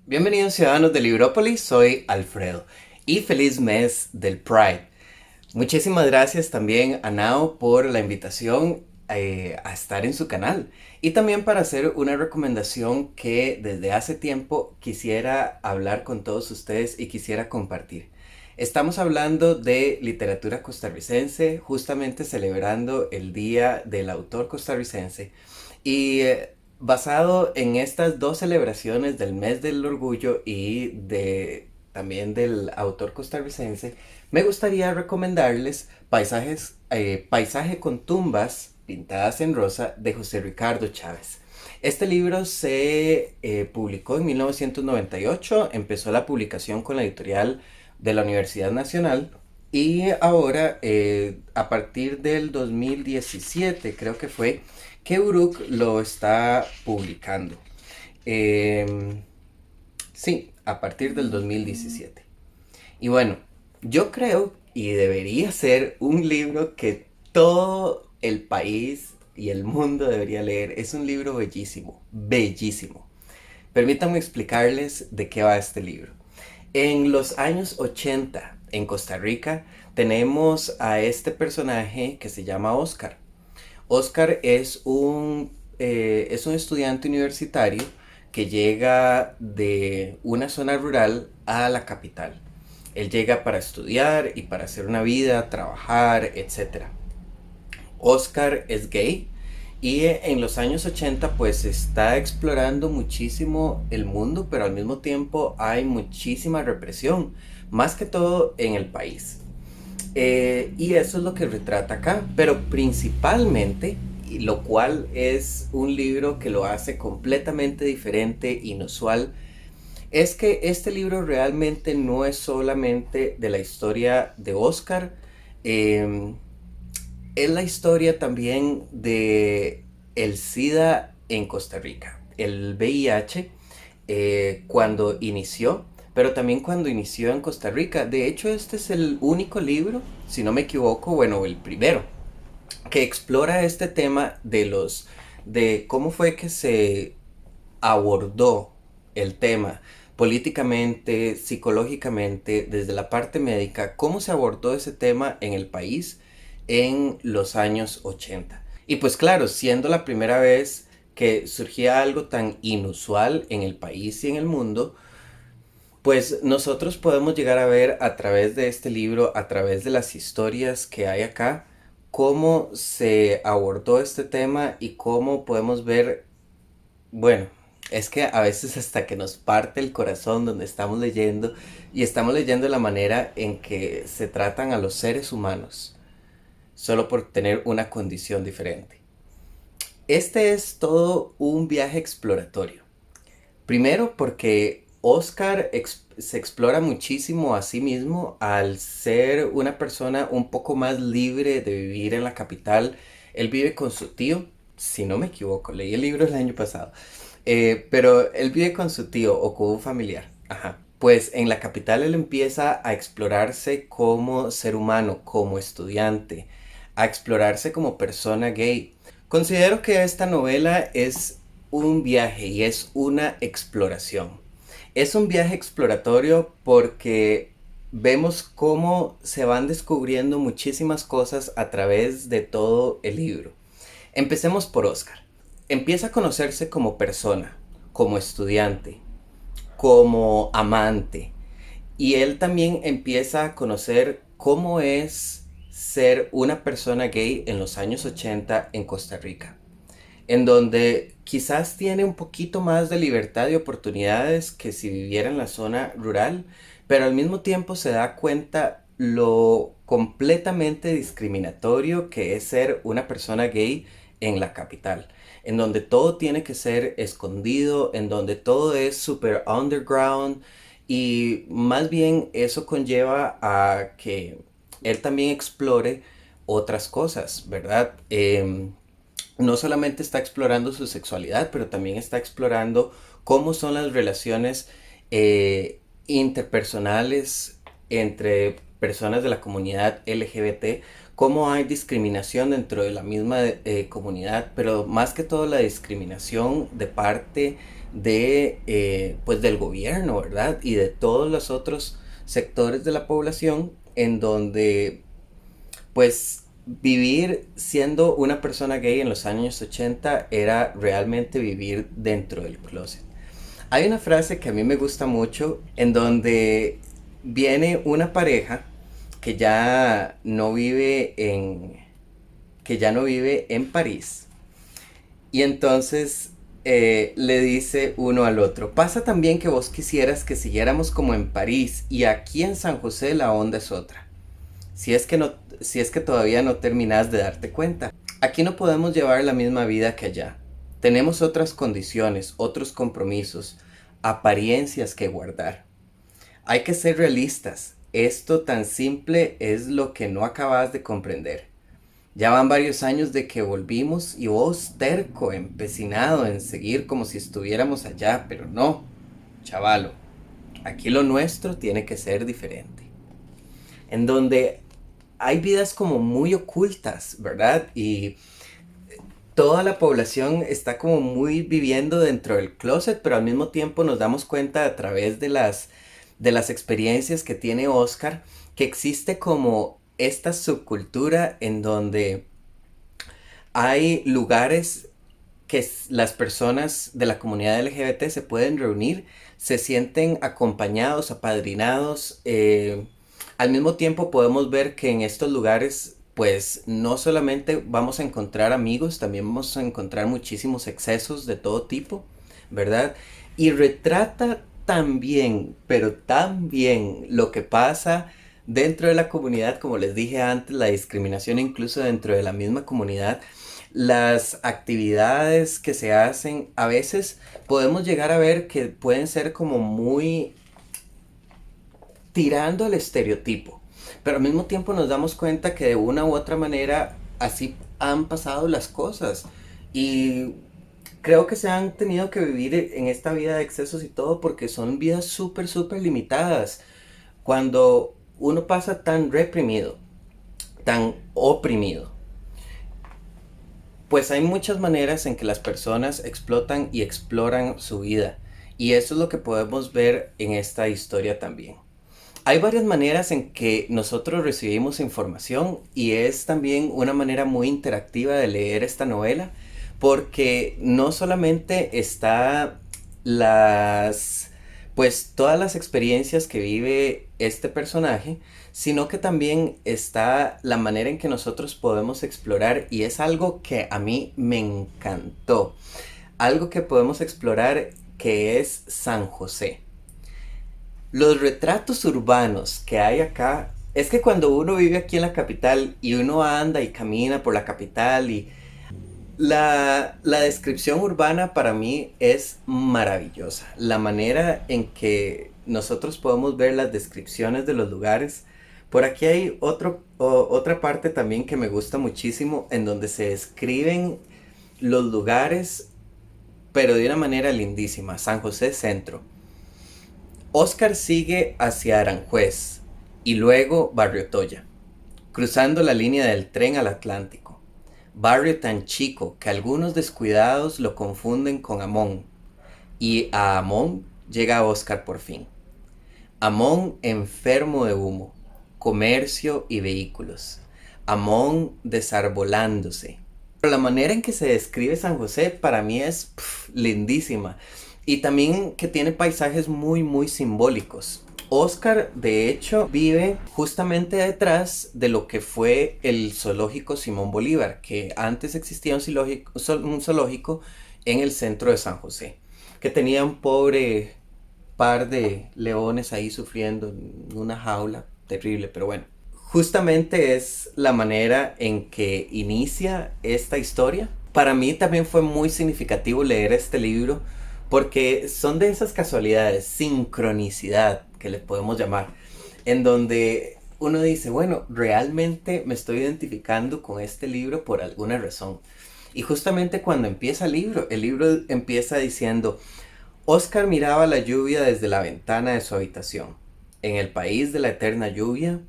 Bienvenidos ciudadanos de Librópolis, soy Alfredo y feliz mes del Pride. Muchísimas gracias también a Nao por la invitación a estar en su canal y también para hacer una recomendación que desde hace tiempo quisiera hablar con todos ustedes y quisiera compartir. Estamos hablando de literatura costarricense, justamente celebrando el Día del Autor Costarricense y basado en estas dos celebraciones del mes del orgullo y también del autor costarricense, me gustaría recomendarles Paisaje con tumbas pintadas en rosa de José Ricardo Chávez. Este libro se publicó en 1998, empezó la publicación con la editorial de la Universidad Nacional y ahora a partir del 2017 creo que fue que Uruk lo está publicando. Eh, sí, a partir del 2017. Y bueno, yo creo y debería ser un libro que todo el país y el mundo debería leer. Es un libro bellísimo, bellísimo. Permítanme explicarles de qué va este libro. En los años 80, en Costa Rica, tenemos a este personaje que se llama Oscar. Oscar es un estudiante universitario que llega de una zona rural a la capital. Él llega para estudiar y para hacer una vida, trabajar, etcétera. Oscar es gay y en los años 80 pues está explorando muchísimo el mundo, pero al mismo tiempo hay muchísima represión, más que todo en el país. Y eso es lo que retrata acá, pero principalmente, y lo cual es un libro que lo hace completamente diferente, inusual, es que este libro realmente no es solamente de la historia de Oscar, eh, es la historia también de el SIDA en Costa Rica, el VIH, cuando inició, pero también cuando inició en Costa Rica. De hecho, este es el único libro, si no me equivoco, bueno, el primero, que explora este tema de cómo fue que se abordó el tema políticamente, psicológicamente, desde la parte médica, cómo se abordó ese tema en el país en los años 80. Y pues claro, siendo la primera vez que surgía algo tan inusual en el país y en el mundo, pues nosotros podemos llegar a ver a través de este libro, a través de las historias que hay acá, cómo se abordó este tema y cómo podemos ver, bueno, es que a veces hasta que nos parte el corazón donde estamos leyendo y estamos leyendo la manera en que se tratan a los seres humanos, solo por tener una condición diferente. Este es todo un viaje exploratorio. Primero porque Oscar se explora muchísimo a sí mismo al ser una persona un poco más libre de vivir en la capital. Él vive con su tío, si no me equivoco, leí el libro el año pasado. Pero él vive con su tío o con un familiar. Ajá. Pues en la capital él empieza a explorarse como ser humano, como estudiante, a explorarse como persona gay. Considero que esta novela es un viaje y es una exploración. Es un viaje exploratorio porque vemos cómo se van descubriendo muchísimas cosas a través de todo el libro. Empecemos por Oscar. Empieza a conocerse como persona, como estudiante, como amante. Y él también empieza a conocer cómo es ser una persona gay en los años 80 en Costa Rica, en donde quizás tiene un poquito más de libertad y oportunidades que si viviera en la zona rural, pero al mismo tiempo se da cuenta lo completamente discriminatorio que es ser una persona gay en la capital, en donde todo tiene que ser escondido, en donde todo es super underground y más bien eso conlleva a que él también explore otras cosas, ¿verdad? No solamente está explorando su sexualidad, pero también está explorando cómo son las relaciones interpersonales entre personas de la comunidad LGBT, cómo hay discriminación dentro de la misma comunidad, pero más que todo la discriminación de parte de, pues del gobierno, ¿verdad? Y de todos los otros sectores de la población en donde pues vivir siendo una persona gay en los años 80 era realmente vivir dentro del closet. Hay una frase que a mí me gusta mucho en donde viene una pareja que ya no vive en París y entonces le dice uno al otro, pasa también que vos quisieras que siguiéramos como en París y aquí en San José la onda es otra. Si es que no, si es que todavía no terminas de darte cuenta. Aquí no podemos llevar la misma vida que allá. Tenemos otras condiciones, otros compromisos, apariencias que guardar. Hay que ser realistas. Esto tan simple es lo que no acabas de comprender. Ya van varios años de que volvimos y vos terco, empecinado en seguir como si estuviéramos allá, pero no, chavalo, aquí lo nuestro tiene que ser diferente. En donde hay vidas como muy ocultas, ¿verdad? Y toda la población está como muy viviendo dentro del closet, pero al mismo tiempo nos damos cuenta a través de las experiencias que tiene Oscar, que existe como esta subcultura en donde hay lugares que las personas de la comunidad LGBT se pueden reunir, se sienten acompañados, apadrinados. Al mismo tiempo podemos ver que en estos lugares pues no solamente vamos a encontrar amigos, también vamos a encontrar muchísimos excesos de todo tipo, ¿verdad? Y retrata también, pero también lo que pasa dentro de la comunidad, como les dije antes, la discriminación incluso dentro de la misma comunidad, las actividades que se hacen, a veces podemos llegar a ver que pueden ser como muy tirando al estereotipo, pero al mismo tiempo nos damos cuenta que de una u otra manera así han pasado las cosas y creo que se han tenido que vivir en esta vida de excesos y todo porque son vidas súper, súper limitadas. Cuando uno pasa tan reprimido, tan oprimido, pues hay muchas maneras en que las personas explotan y exploran su vida. Y eso es lo que podemos ver en esta historia también. Hay varias maneras en que nosotros recibimos información y es también una manera muy interactiva de leer esta novela porque no solamente está las pues todas las experiencias que vive este personaje, sino que también está la manera en que nosotros podemos explorar y es algo que a mí me encantó. Algo que podemos explorar que es San José. Los retratos urbanos que hay acá, es que cuando uno vive aquí en la capital y uno anda y camina por la capital y la descripción urbana para mí es maravillosa. La manera en que nosotros podemos ver las descripciones de los lugares. Por aquí hay otra parte también que me gusta muchísimo en donde se describen los lugares, pero de una manera lindísima. San José Centro. Oscar sigue hacia Aranjuez y luego Barrio Toya, cruzando la línea del tren al Atlántico. Barrio tan chico que algunos descuidados lo confunden con Amón. Y a Amón llega Oscar por fin. Amón enfermo de humo, comercio y vehículos. Amón desarbolándose. Pero la manera en que se describe San José para mí es lindísima. Y también que tiene paisajes muy, muy simbólicos. Oscar, de hecho, vive justamente detrás de lo que fue el zoológico Simón Bolívar, que antes existía un zoológico en el centro de San José, que tenía un pobre par de leones ahí sufriendo en una jaula terrible, pero bueno. Justamente es la manera en que inicia esta historia. Para mí también fue muy significativo leer este libro porque son de esas casualidades, sincronicidad que le podemos llamar, en donde uno dice, bueno, realmente me estoy identificando con este libro por alguna razón. Y justamente cuando empieza el libro empieza diciendo, Oscar miraba la lluvia desde la ventana de su habitación. En el país de la eterna lluvia,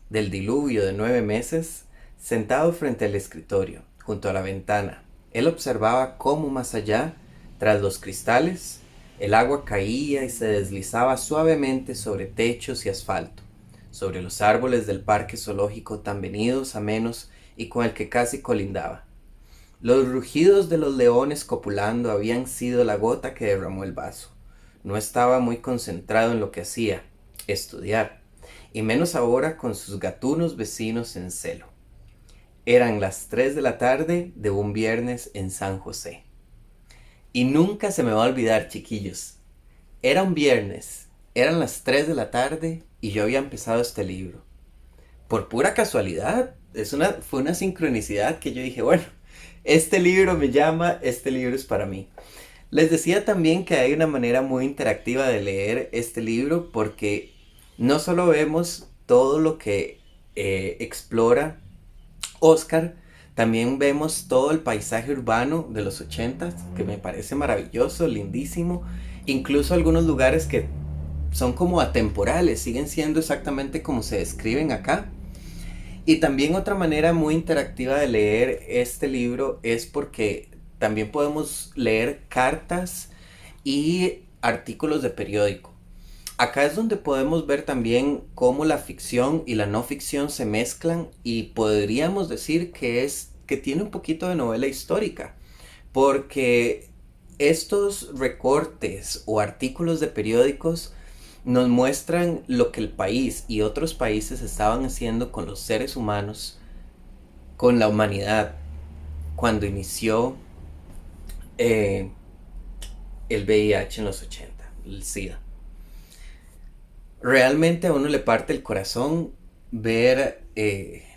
del diluvio de 9 meses, Sentado frente al escritorio, junto a la ventana, él observaba cómo más allá, tras los cristales, el agua caía y se deslizaba suavemente sobre techos y asfalto, sobre los árboles del parque zoológico tan venidos a menos y con el que casi colindaba. Los rugidos de los leones copulando habían sido la gota que derramó el vaso. No estaba muy concentrado en lo que hacía, estudiar, y menos ahora con sus gatunos vecinos en celo. Eran las 3 de la tarde de un viernes en San José. Y nunca se me va a olvidar, chiquillos. Era un viernes, eran las 3 de la tarde y yo había empezado este libro. Por pura casualidad, fue una sincronicidad que yo dije, bueno, este libro me llama, este libro es para mí. Les decía también que hay una manera muy interactiva de leer este libro porque no solo vemos todo lo que explora Oscar, también vemos todo el paisaje urbano de los 80 que me parece maravilloso, lindísimo. Incluso algunos lugares que son como atemporales, siguen siendo exactamente como se describen acá. Y también otra manera muy interactiva de leer este libro es porque también podemos leer cartas y artículos de periódico. Acá es donde podemos ver también cómo la ficción y la no ficción se mezclan y podríamos decir que tiene un poquito de novela histórica, porque estos recortes o artículos de periódicos nos muestran lo que el país y otros países estaban haciendo con los seres humanos, con la humanidad, cuando inició eh, el VIH en los 80, el SIDA. Realmente a uno le parte el corazón ver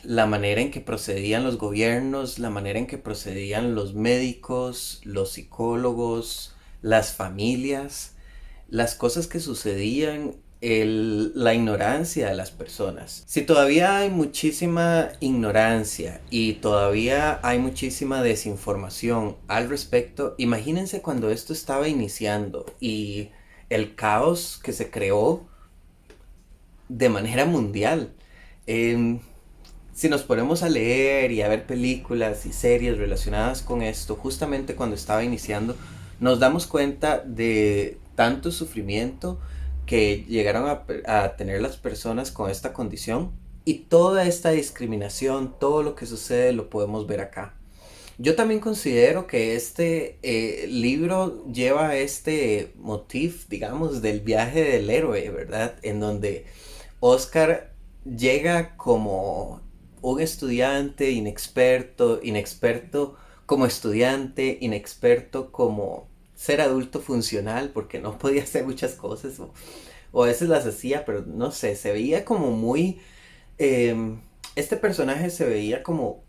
la manera en que procedían los gobiernos, la manera en que procedían los médicos, los psicólogos, las familias, las cosas que sucedían, la ignorancia de las personas. Si todavía hay muchísima ignorancia y todavía hay muchísima desinformación al respecto, imagínense cuando esto estaba iniciando y el caos que se creó de manera mundial. Eh, si nos ponemos a leer y a ver películas y series relacionadas con esto, justamente cuando estaba iniciando, nos damos cuenta de tanto sufrimiento que llegaron a tener las personas con esta condición y toda esta discriminación, todo lo que sucede lo podemos ver acá. Yo también considero que este libro lleva este motif, digamos, del viaje del héroe, ¿verdad? En donde Oscar llega como un estudiante inexperto como estudiante, inexperto como ser adulto funcional, porque no podía hacer muchas cosas, o a veces las hacía, pero no sé, se veía como muy... eh, este personaje se veía como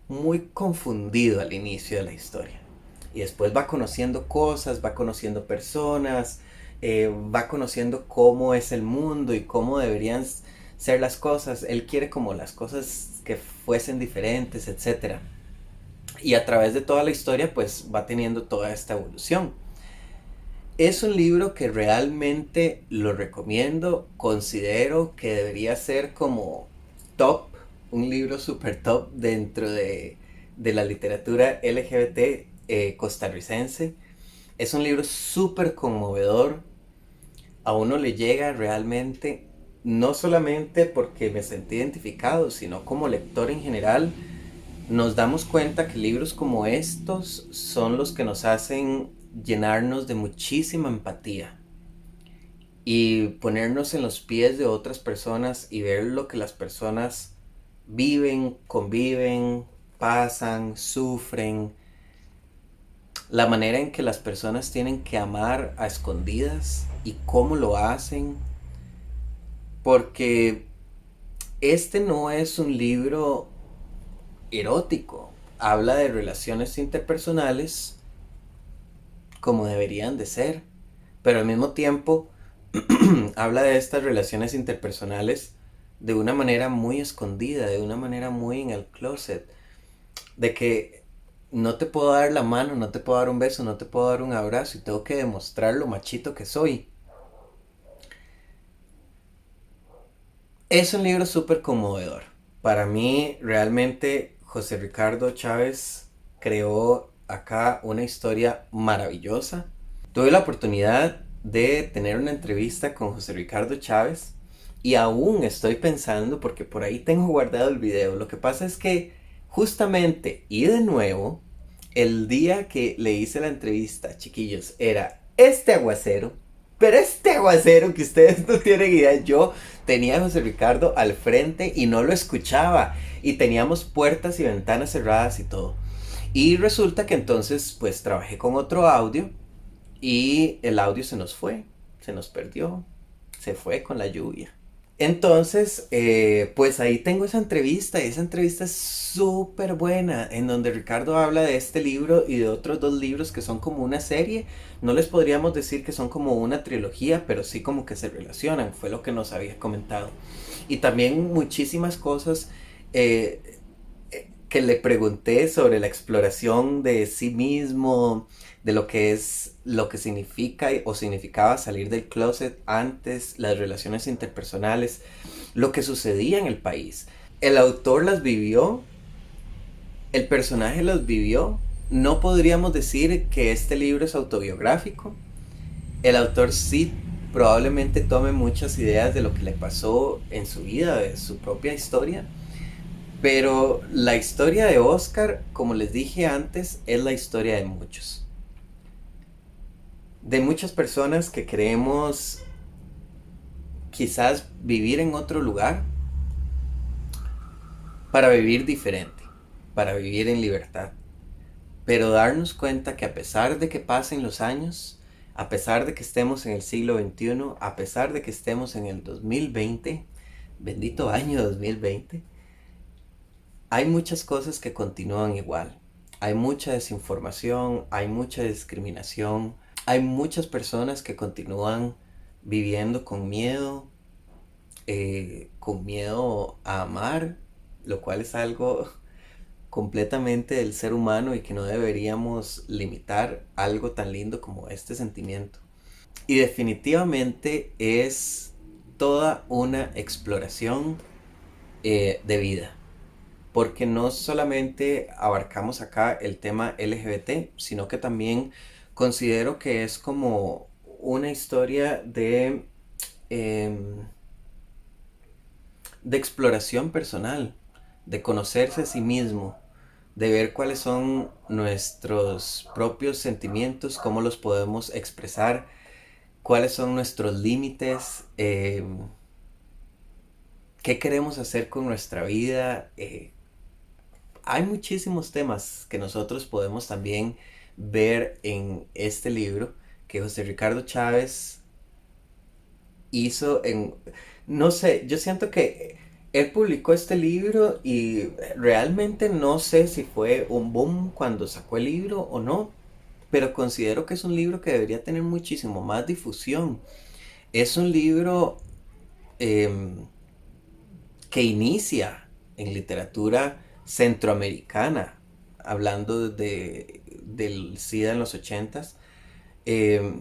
muy confundido al inicio de la historia. Y después va conociendo cosas, va conociendo personas, va conociendo cómo es el mundo y cómo deberían ser las cosas. Él quiere como las cosas que fuesen diferentes, etcétera. Y a través de toda la historia pues va teniendo toda esta evolución. Es un libro que realmente lo recomiendo, considero que debería ser como top, un libro super top dentro de la literatura LGBT costarricense. Es un libro súper conmovedor, a uno le llega realmente, no solamente porque me sentí identificado, sino como lector en general, nos damos cuenta que libros como estos son los que nos hacen llenarnos de muchísima empatía y ponernos en los pies de otras personas y ver lo que las personas viven, conviven, pasan, sufren, la manera en que las personas tienen que amar a escondidas y cómo lo hacen, porque este no es un libro erótico, habla de relaciones interpersonales como deberían de ser, pero al mismo tiempo habla de estas relaciones interpersonales de una manera muy escondida, de una manera muy en el closet, de que no te puedo dar la mano, no te puedo dar un beso, no te puedo dar un abrazo y tengo que demostrar lo machito que soy. Es un libro súper conmovedor. Para mí, realmente, José Ricardo Chávez creó acá una historia maravillosa. Tuve la oportunidad de tener una entrevista con José Ricardo Chávez y aún estoy pensando, porque por ahí tengo guardado el video. Lo que pasa es que justamente y de nuevo, el día que le hice la entrevista, chiquillos, era este aguacero. Pero este aguacero que ustedes no tienen idea, yo tenía a José Ricardo al frente y no lo escuchaba. Y teníamos puertas y ventanas cerradas y todo. Y resulta que entonces pues trabajé con otro audio y el audio se nos fue, se nos perdió, se fue con la lluvia. Entonces, pues ahí tengo esa entrevista y esa entrevista es súper buena, en donde Ricardo habla de este libro y de otros dos libros que son como una serie. No les podríamos decir que son como una trilogía, pero sí como que se relacionan, fue lo que nos había comentado. Y también muchísimas cosas eh, que le pregunté sobre la exploración de sí mismo, de lo que es, lo que significa o significaba salir del closet antes, las relaciones interpersonales, lo que sucedía en el país. El autor las vivió, el personaje las vivió. No podríamos decir que este libro es autobiográfico. El autor sí probablemente tome muchas ideas de lo que le pasó en su vida, de su propia historia. Pero la historia de Oscar, como les dije antes, es la historia de muchos. De muchas personas que queremos quizás vivir en otro lugar para vivir diferente, para vivir en libertad. Pero darnos cuenta que a pesar de que pasen los años, a pesar de que estemos en el siglo XXI, a pesar de que estemos en el 2020, bendito año 2020, hay muchas cosas que continúan igual. Hay mucha desinformación, hay mucha discriminación, hay muchas personas que continúan viviendo con miedo a amar, lo cual es algo completamente del ser humano y que no deberíamos limitar algo tan lindo como este sentimiento. Y definitivamente es toda una exploración de vida, porque no solamente abarcamos acá el tema LGBT, sino que también considero que es como una historia eh, de exploración personal, de conocerse a sí mismo, de ver cuáles son nuestros propios sentimientos, cómo los podemos expresar, cuáles son nuestros límites, qué queremos hacer con nuestra vida. Hay muchísimos temas que nosotros podemos también ver en este libro que José Ricardo Chávez hizo en... No sé, yo siento que él publicó este libro y realmente no sé si fue un boom cuando sacó el libro o no, pero considero que es un libro que debería tener muchísimo más difusión. Es un libro em, que inicia en literatura centroamericana, hablando del SIDA en los ochentas. Eh,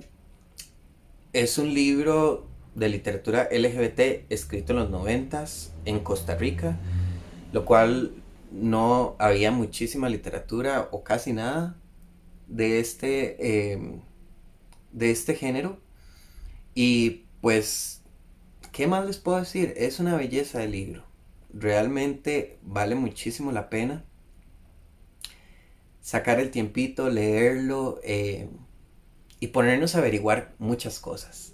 es un libro de literatura LGBT escrito en los noventas en Costa Rica, lo cual no había muchísima literatura o casi nada de de este género. Y pues, ¿qué más les puedo decir? Es una belleza de libro. Realmente vale muchísimo la pena sacar el tiempito, leerlo y ponernos a averiguar muchas cosas.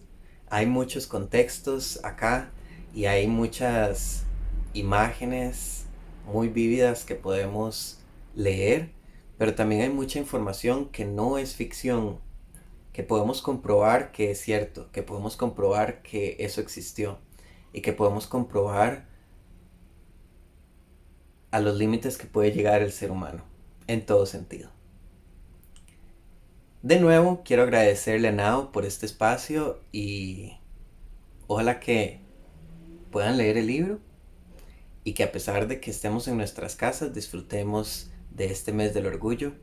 Hay muchos contextos acá y hay muchas imágenes muy vívidas que podemos leer, pero también hay mucha información que no es ficción, que podemos comprobar que es cierto, que podemos comprobar que eso existió y que podemos comprobar a los límites que puede llegar el ser humano en todo sentido. De nuevo, quiero agradecerle a Nao por este espacio y ojalá que puedan leer el libro y que a pesar de que estemos en nuestras casas, disfrutemos de este mes del orgullo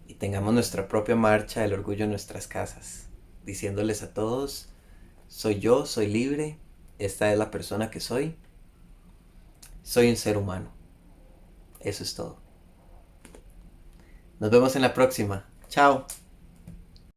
y tengamos nuestra propia marcha del orgullo en nuestras casas, diciéndoles a todos, soy yo, soy libre, esta es la persona que soy soy un ser humano. Eso es todo. Nos vemos en la próxima. Chao.